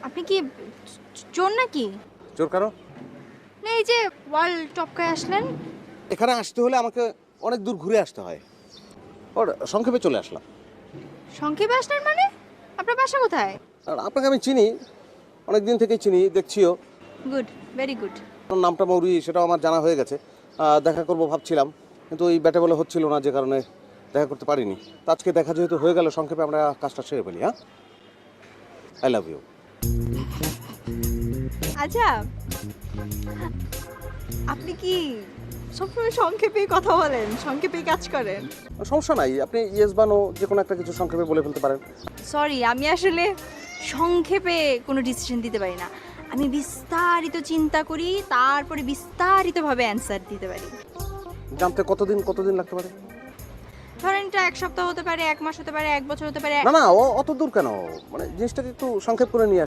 আপনি কি চোর নাকি? চোর কেন? না এই যে ওয়াল টপকায় আসলেন। এখানে আসতে হলে আমাকে অনেক দূর ঘুরে আসতে হয়। ওর সংক্ষেপে চলে আসলাম। সংক্ষেপে আসলেন মানে? আপনার বাসা কোথায়? আর আপনাকে আমি চিনি, অনেক দিন থেকেই চিনি, দেখছিও। Good, very good. আপনার নামটা মৌরি সেটাও আমার জানা হয়ে গেছে। দেখা করবো ভাবছিলাম, কিন্তু ওই ব্যাটে বলে হচ্ছিল না, যে কারণে দেখা করতে পারিনি। তো আজকে দেখা যেহেতু হয়ে গেল, সংক্ষেপে আমরা কাজটা সেরে ফেলি। হ্যাঁ, আই লাভ ইউ। আচ্ছা, আপনি কি সবসময় সংক্ষেপেই কথা বলেন, সংক্ষেপেই কাজ করেন? সমস্যা নাই, আপনি ইয়েস বা নো যে কোনো একটা কিছু সংক্ষেপে বলে ফেলতে পারেন। সরি, আমি আসলে সংক্ষেপে কোনো ডিসিশন দিতে পারি না। আমি বিস্তারিত চিন্তা করি, তারপরে বিস্তারিতভাবে অ্যান্সার দিতে পারি। জানতে কতদিন লাগতে পারে? ধরেন এটা 1 সপ্তাহ হতে পারে, 1 মাস হতে পারে, 1 বছর হতে পারে। না না, অত দূর কেন, মানে জিনিসটাকে একটু সংক্ষেপ করে নিয়ে